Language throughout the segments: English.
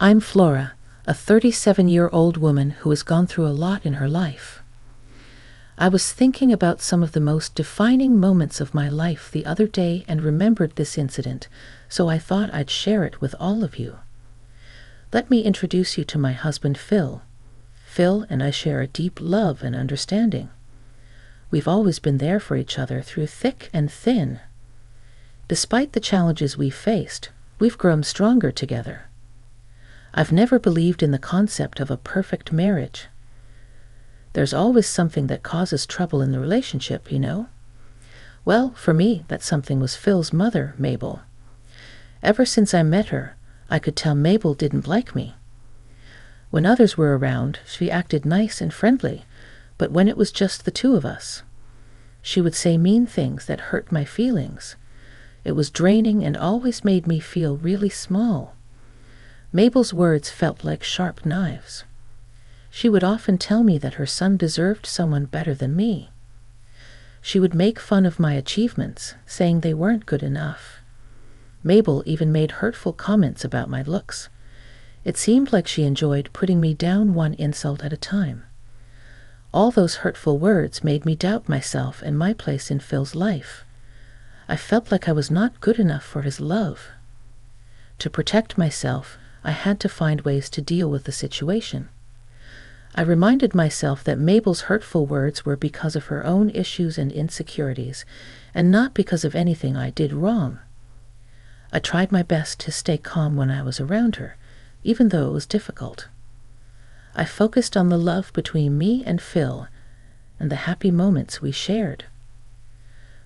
I'm Flora, a 37-year-old woman who has gone through a lot in her life. I was thinking about some of the most defining moments of my life the other day and remembered this incident, so I thought I'd share it with all of you. Let me introduce you to my husband, Phil. Phil and I share a deep love and understanding. We've always been there for each other through thick and thin. Despite the challenges we've faced, we've grown stronger together. I've never believed in the concept of a perfect marriage. There's always something that causes trouble in the relationship, you know? Well, for me, that something was Phil's mother, Mabel. Ever since I met her, I could tell Mabel didn't like me. When others were around, she acted nice and friendly, but when it was just the two of us, she would say mean things that hurt my feelings. It was draining and always made me feel really small. Mabel's words felt like sharp knives. She would often tell me that her son deserved someone better than me. She would make fun of my achievements, saying they weren't good enough. Mabel even made hurtful comments about my looks. It seemed like she enjoyed putting me down one insult at a time. All those hurtful words made me doubt myself and my place in Phil's life. I felt like I was not good enough for his love. To protect myself, I had to find ways to deal with the situation. I reminded myself that Mabel's hurtful words were because of her own issues and insecurities, and not because of anything I did wrong. I tried my best to stay calm when I was around her, even though it was difficult. I focused on the love between me and Phil, and the happy moments we shared.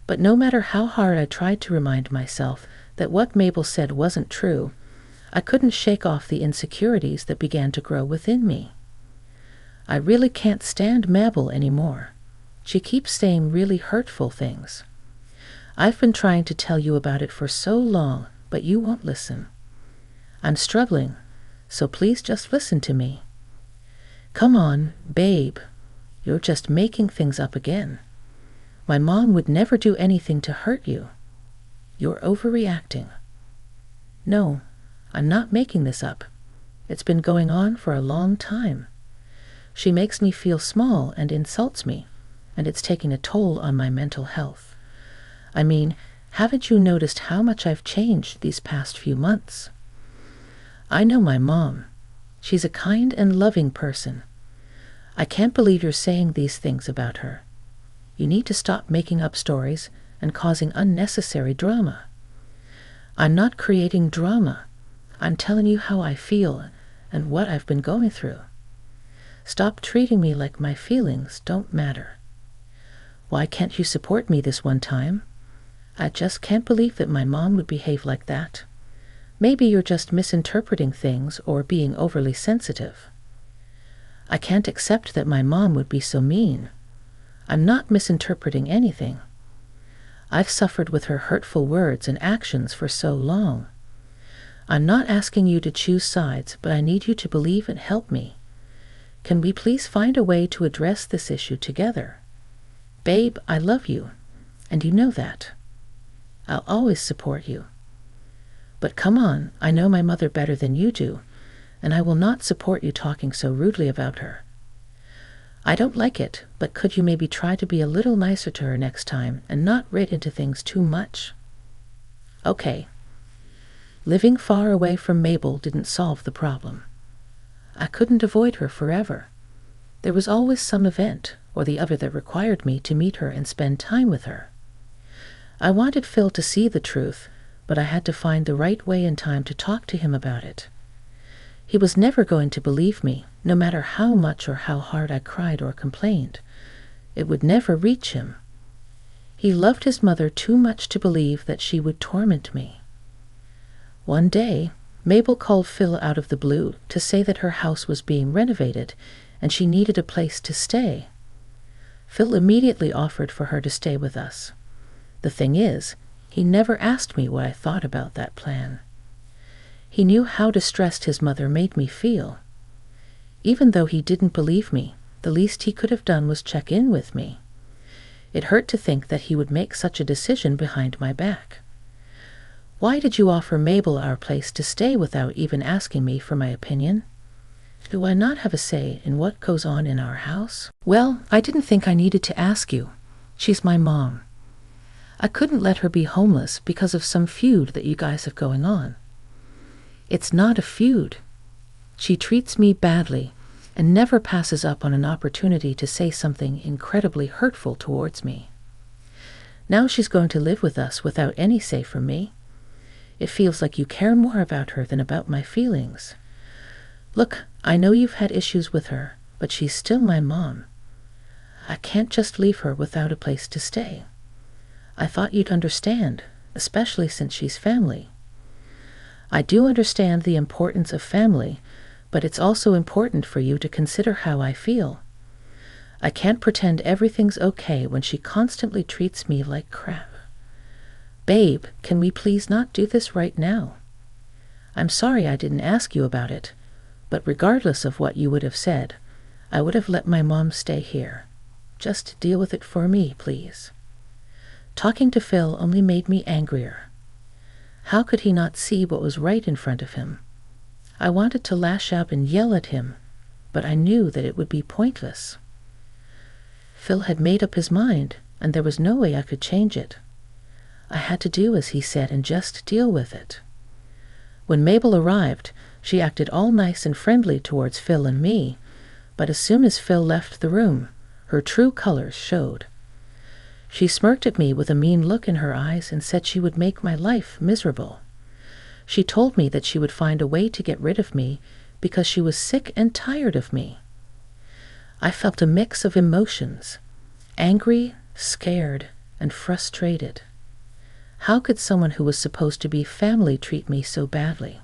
But no matter how hard I tried to remind myself that what Mabel said wasn't true, I couldn't shake off the insecurities that began to grow within me. I really can't stand Mabel anymore. She keeps saying really hurtful things. I've been trying to tell you about it for so long, but you won't listen. I'm struggling, so please just listen to me. Come on, babe. You're just making things up again. My mom would never do anything to hurt you. You're overreacting. No, I'm not making this up. It's been going on for a long time. She makes me feel small and insults me, and it's taking a toll on my mental health. I mean, haven't you noticed how much I've changed these past few months? I know my mom. She's a kind and loving person. I can't believe you're saying these things about her. You need to stop making up stories and causing unnecessary drama. I'm not creating drama. I'm telling you how I feel and what I've been going through. Stop treating me like my feelings don't matter. Why can't you support me this one time? I just can't believe that my mom would behave like that. Maybe you're just misinterpreting things or being overly sensitive. I can't accept that my mom would be so mean. I'm not misinterpreting anything. I've suffered with her hurtful words and actions for so long. I'm not asking you to choose sides, but I need you to believe and help me. Can we please find a way to address this issue together? Babe, I love you, and you know that. I'll always support you. But come on, I know my mother better than you do, and I will not support you talking so rudely about her. I don't like it, but could you maybe try to be a little nicer to her next time and not read into things too much? Okay. Living far away from Mabel didn't solve the problem. I couldn't avoid her forever. There was always some event or the other that required me to meet her and spend time with her. I wanted Phil to see the truth, but I had to find the right way and time to talk to him about it. He was never going to believe me, no matter how much or how hard I cried or complained. It would never reach him. He loved his mother too much to believe that she would torment me. One day, Mabel called Phil out of the blue to say that her house was being renovated and she needed a place to stay. Phil immediately offered for her to stay with us. The thing is, he never asked me what I thought about that plan. He knew how distressed his mother made me feel. Even though he didn't believe me, the least he could have done was check in with me. It hurt to think that he would make such a decision behind my back. Why did you offer Mabel our place to stay without even asking me for my opinion? Do I not have a say in what goes on in our house? Well, I didn't think I needed to ask you. She's my mom. I couldn't let her be homeless because of some feud that you guys have going on. It's not a feud. She treats me badly and never passes up on an opportunity to say something incredibly hurtful towards me. Now she's going to live with us without any say from me. It feels like you care more about her than about my feelings. Look, I know you've had issues with her, but she's still my mom. I can't just leave her without a place to stay. I thought you'd understand, especially since she's family. I do understand the importance of family, but it's also important for you to consider how I feel. I can't pretend everything's okay when she constantly treats me like crap. Babe, can we please not do this right now? I'm sorry I didn't ask you about it, but regardless of what you would have said, I would have let my mom stay here. Just deal with it for me, please. Talking to Phil only made me angrier. How could he not see what was right in front of him? I wanted to lash out and yell at him, but I knew that it would be pointless. Phil had made up his mind, and there was no way I could change it. I had to do as he said and just deal with it. When Mabel arrived, she acted all nice and friendly towards Phil and me, but as soon as Phil left the room, her true colors showed. She smirked at me with a mean look in her eyes and said she would make my life miserable. She told me that she would find a way to get rid of me because she was sick and tired of me. I felt a mix of emotions, angry, scared, and frustrated. How could someone who was supposed to be family treat me so badly?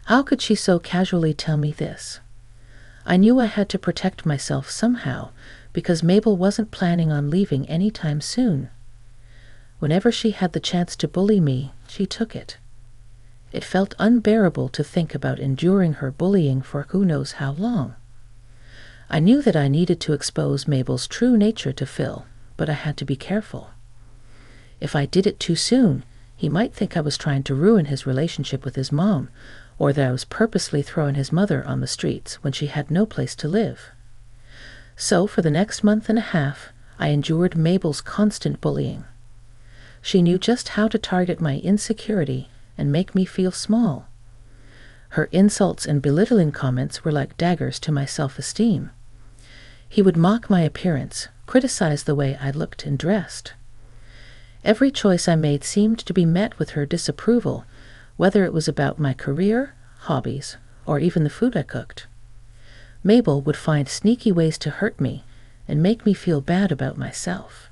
How could she so casually tell me this? I knew I had to protect myself somehow because Mabel wasn't planning on leaving any time soon. Whenever she had the chance to bully me, she took it. It felt unbearable to think about enduring her bullying for who knows how long. I knew that I needed to expose Mabel's true nature to Phil, but I had to be careful. If I did it too soon, he might think I was trying to ruin his relationship with his mom, or that I was purposely throwing his mother on the streets when she had no place to live. So for the next month and a half, I endured Mabel's constant bullying. She knew just how to target my insecurity and make me feel small. Her insults and belittling comments were like daggers to my self-esteem. He would mock my appearance, criticize the way I looked and dressed. Every choice I made seemed to be met with her disapproval, whether it was about my career, hobbies, or even the food I cooked. Mabel would find sneaky ways to hurt me and make me feel bad about myself.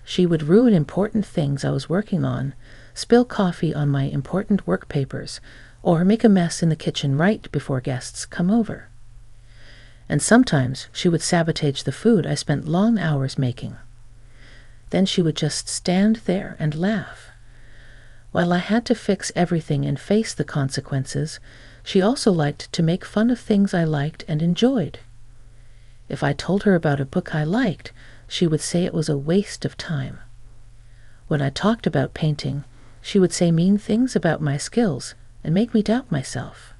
She would ruin important things I was working on, spill coffee on my important work papers, or make a mess in the kitchen right before guests come over. And sometimes she would sabotage the food I spent long hours making. Then she would just stand there and laugh. While I had to fix everything and face the consequences, she also liked to make fun of things I liked and enjoyed. If I told her about a book I liked, she would say it was a waste of time. When I talked about painting, she would say mean things about my skills and make me doubt myself.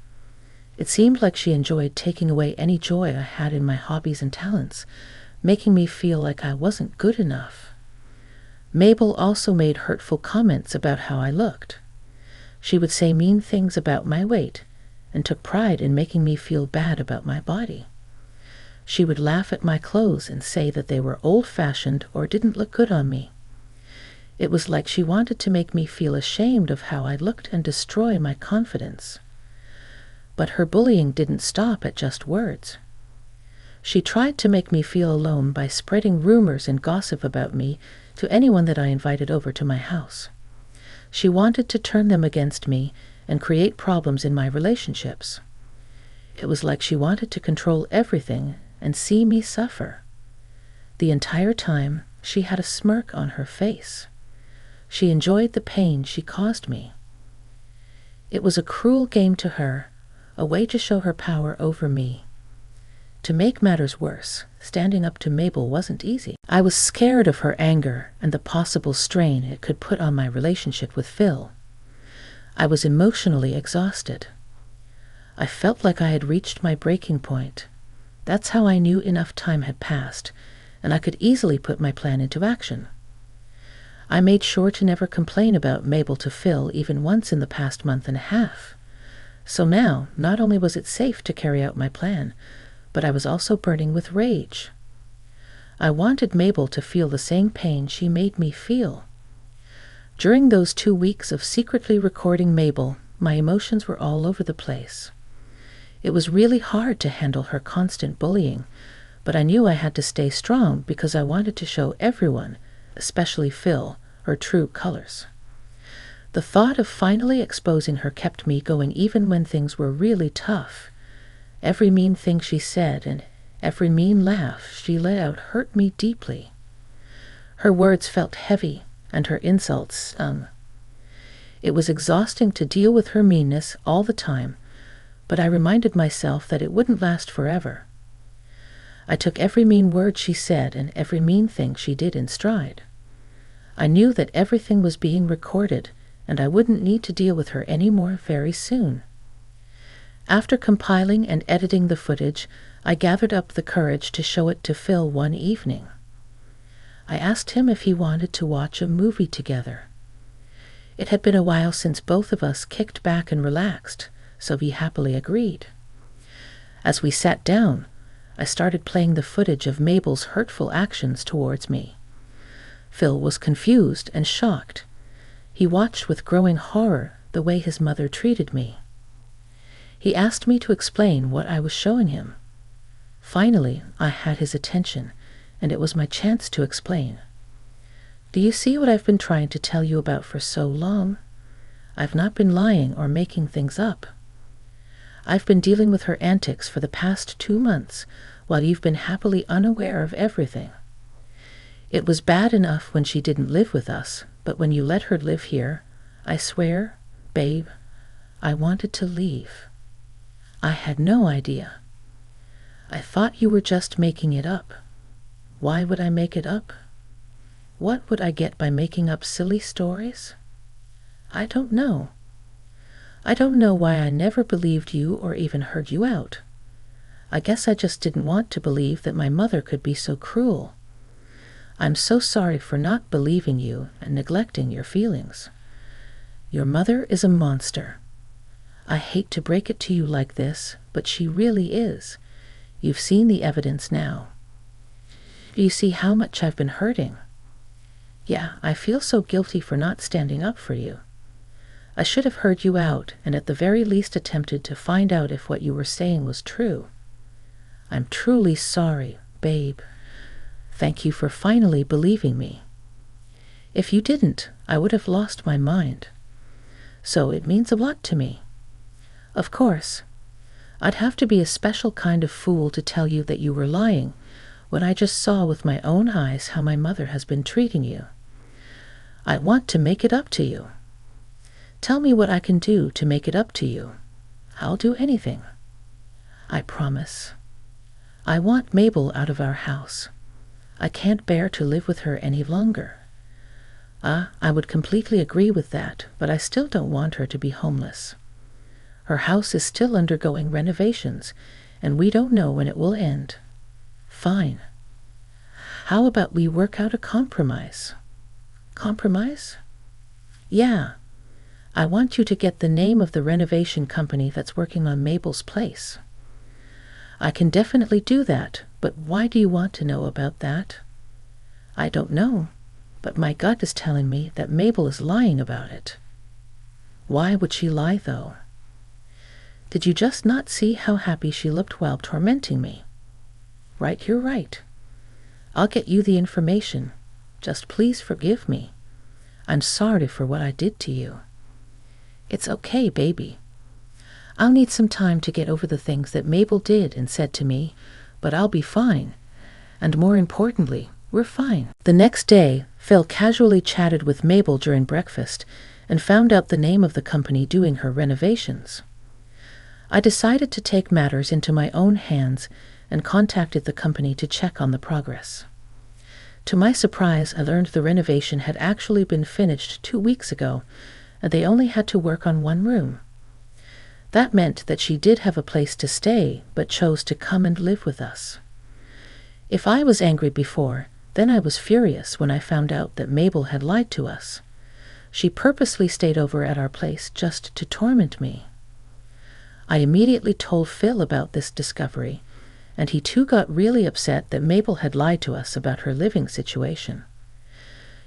It seemed like she enjoyed taking away any joy I had in my hobbies and talents, making me feel like I wasn't good enough. Mabel also made hurtful comments about how I looked. She would say mean things about my weight and took pride in making me feel bad about my body. She would laugh at my clothes and say that they were old-fashioned or didn't look good on me. It was like she wanted to make me feel ashamed of how I looked and destroy my confidence. But her bullying didn't stop at just words. She tried to make me feel alone by spreading rumors and gossip about me to anyone that I invited over to my house. She wanted to turn them against me and create problems in my relationships. It was like she wanted to control everything and see me suffer. The entire time, she had a smirk on her face. She enjoyed the pain she caused me. It was a cruel game to her, a way to show her power over me. To make matters worse, standing up to Mabel wasn't easy. I was scared of her anger and the possible strain it could put on my relationship with Phil. I was emotionally exhausted. I felt like I had reached my breaking point. That's how I knew enough time had passed, and I could easily put my plan into action. I made sure to never complain about Mabel to Phil even once in the past month and a half. So now, not only was it safe to carry out my plan, but I was also burning with rage. I wanted Mabel to feel the same pain she made me feel. During those 2 weeks of secretly recording Mabel, my emotions were all over the place. It was really hard to handle her constant bullying, but I knew I had to stay strong because I wanted to show everyone, especially Phil, her true colors. The thought of finally exposing her kept me going even when things were really tough. Every mean thing she said and every mean laugh she let out hurt me deeply. Her words felt heavy, and her insults stung. It was exhausting to deal with her meanness all the time, but I reminded myself that it wouldn't last forever. I took every mean word she said and every mean thing she did in stride. I knew that everything was being recorded, and I wouldn't need to deal with her anymore very soon. After compiling and editing the footage, I gathered up the courage to show it to Phil one evening. I asked him if he wanted to watch a movie together. It had been a while since both of us kicked back and relaxed, so he happily agreed. As we sat down, I started playing the footage of Mabel's hurtful actions towards me. Phil was confused and shocked. He watched with growing horror the way his mother treated me. He asked me to explain what I was showing him. Finally, I had his attention, and it was my chance to explain. Do you see what I've been trying to tell you about for so long? I've not been lying or making things up. I've been dealing with her antics for the past 2 months, while you've been happily unaware of everything. It was bad enough when she didn't live with us, but when you let her live here, I swear, babe, I wanted to leave. I had no idea. I thought you were just making it up. Why would I make it up? What would I get by making up silly stories? I don't know. I don't know why I never believed you or even heard you out. I guess I just didn't want to believe that my mother could be so cruel. I'm so sorry for not believing you and neglecting your feelings. Your mother is a monster. I hate to break it to you like this, but she really is. You've seen the evidence now. Do you see how much I've been hurting? Yeah, I feel so guilty for not standing up for you. I should have heard you out and at the very least attempted to find out if what you were saying was true. I'm truly sorry, babe. Thank you for finally believing me. If you didn't, I would have lost my mind. So it means a lot to me. Of course, I'd have to be a special kind of fool to tell you that you were lying when I just saw with my own eyes how my mother has been treating you. I want to make it up to you. Tell me what I can do to make it up to you. I'll do anything. I promise. I want Mabel out of our house. I can't bear to live with her any longer. I would completely agree with that, but I still don't want her to be homeless. Her house is still undergoing renovations, and we don't know when it will end. Fine. How about we work out a compromise? Compromise? Yeah. I want you to get the name of the renovation company that's working on Mabel's place. I can definitely do that, but why do you want to know about that? I don't know, but my gut is telling me that Mabel is lying about it. Why would she lie, though? Did you just not see how happy she looked while tormenting me? Right, you're right. I'll get you the information. Just please forgive me. I'm sorry for what I did to you. It's okay, baby. I'll need some time to get over the things that Mabel did and said to me, but I'll be fine. And more importantly, we're fine. The next day, Phil casually chatted with Mabel during breakfast and found out the name of the company doing her renovations. I decided to take matters into my own hands and contacted the company to check on the progress. To my surprise, I learned the renovation had actually been finished 2 weeks ago, and they only had to work on one room. That meant that she did have a place to stay, but chose to come and live with us. If I was angry before, then I was furious when I found out that Mabel had lied to us. She purposely stayed over at our place just to torment me. I immediately told Phil about this discovery, and he too got really upset that Mabel had lied to us about her living situation.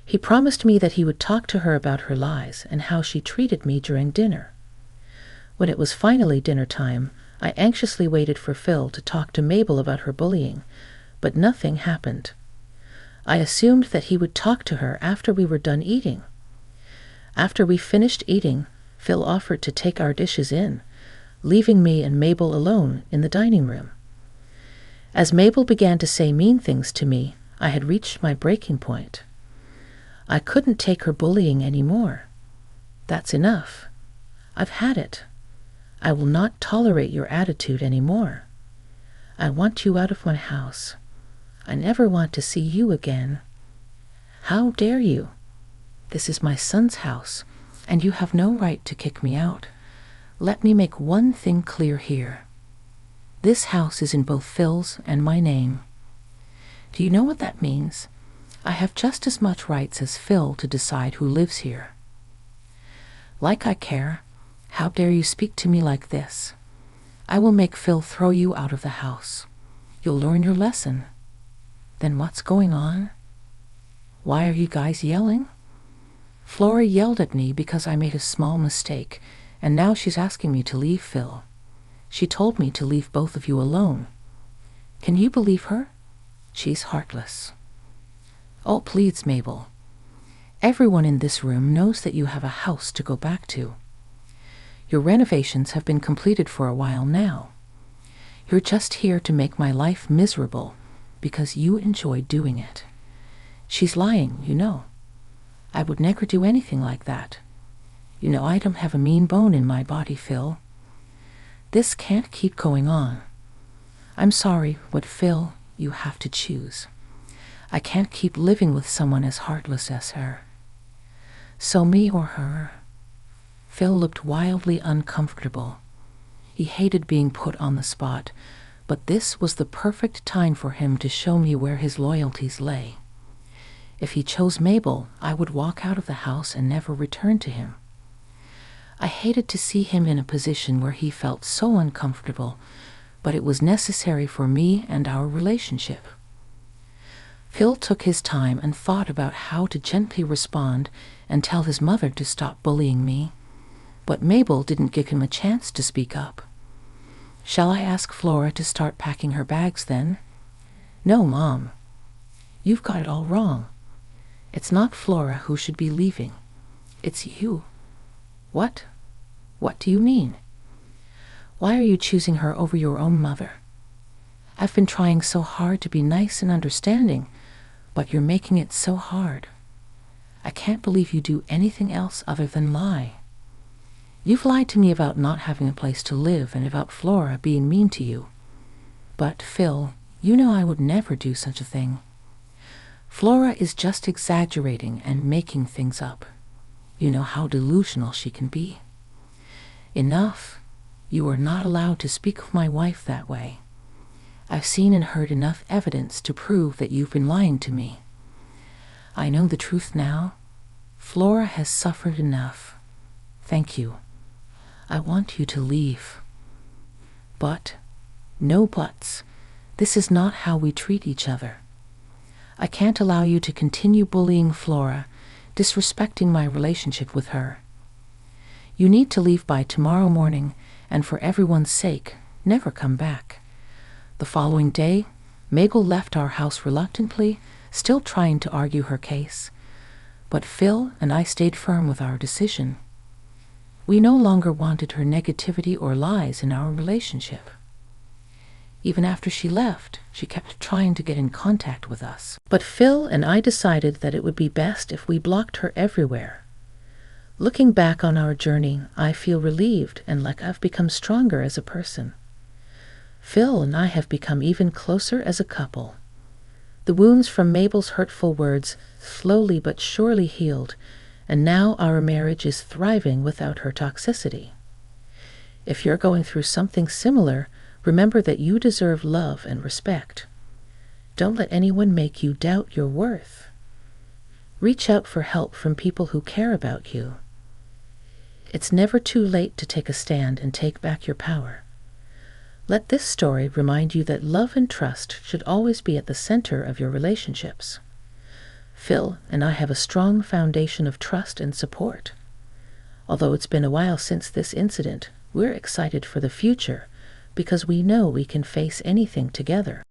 He promised me that he would talk to her about her lies and how she treated me during dinner. When it was finally dinner time, I anxiously waited for Phil to talk to Mabel about her bullying, but nothing happened. I assumed that he would talk to her after we were done eating. After we finished eating, Phil offered to take our dishes in, leaving me and Mabel alone in the dining room. As Mabel began to say mean things to me, I had reached my breaking point. I couldn't take her bullying anymore. That's enough. I've had it. I will not tolerate your attitude anymore. I want you out of my house. I never want to see you again. How dare you? This is my son's house, and you have no right to kick me out. Let me make one thing clear here. This house is in both Phil's and my name. Do you know what that means? I have just as much rights as Phil to decide who lives here. Like I care. How dare you speak to me like this? I will make Phil throw you out of the house. You'll learn your lesson. Then what's going on? Why are you guys yelling? Flora yelled at me because I made a small mistake, and now she's asking me to leave Phil. She told me to leave both of you alone. Can you believe her? She's heartless. Oh, please, Mabel. Everyone in this room knows that you have a house to go back to. Your renovations have been completed for a while now. You're just here to make my life miserable because you enjoy doing it. She's lying, you know. I would never do anything like that. You know I don't have a mean bone in my body, Phil. This can't keep going on. I'm sorry, but Phil, you have to choose. I can't keep living with someone as heartless as her. So me or her? Phil looked wildly uncomfortable. He hated being put on the spot, but this was the perfect time for him to show me where his loyalties lay. If he chose Mabel, I would walk out of the house and never return to him. I hated to see him in a position where he felt so uncomfortable, but it was necessary for me and our relationship. Phil took his time and thought about how to gently respond and tell his mother to stop bullying me, but Mabel didn't give him a chance to speak up. Shall I ask Flora to start packing her bags then? No, Mom. You've got it all wrong. It's not Flora who should be leaving. It's you. What? What do you mean? Why are you choosing her over your own mother? I've been trying so hard to be nice and understanding, but you're making it so hard. I can't believe you do anything else other than lie. You've lied to me about not having a place to live and about Flora being mean to you. But, Phil, you know I would never do such a thing. Flora is just exaggerating and making things up. You know how delusional she can be. Enough. You are not allowed to speak of my wife that way. I've seen and heard enough evidence to prove that you've been lying to me. I know the truth now. Flora has suffered enough. Thank you. I want you to leave. But, no buts. This is not how we treat each other. I can't allow you to continue bullying Flora, disrespecting my relationship with her. You need to leave by tomorrow morning, and for everyone's sake, never come back. The following day, Mabel left our house reluctantly, still trying to argue her case. But Phil and I stayed firm with our decision. We no longer wanted her negativity or lies in our relationship. Even after she left, she kept trying to get in contact with us. But Phil and I decided that it would be best if we blocked her everywhere. Looking back on our journey, I feel relieved and like I've become stronger as a person. Phil and I have become even closer as a couple. The wounds from Mabel's hurtful words slowly but surely healed, and now our marriage is thriving without her toxicity. If you're going through something similar, remember that you deserve love and respect. Don't let anyone make you doubt your worth. Reach out for help from people who care about you. It's never too late to take a stand and take back your power. Let this story remind you that love and trust should always be at the center of your relationships. Phil and I have a strong foundation of trust and support. Although it's been a while since this incident, we're excited for the future because we know we can face anything together.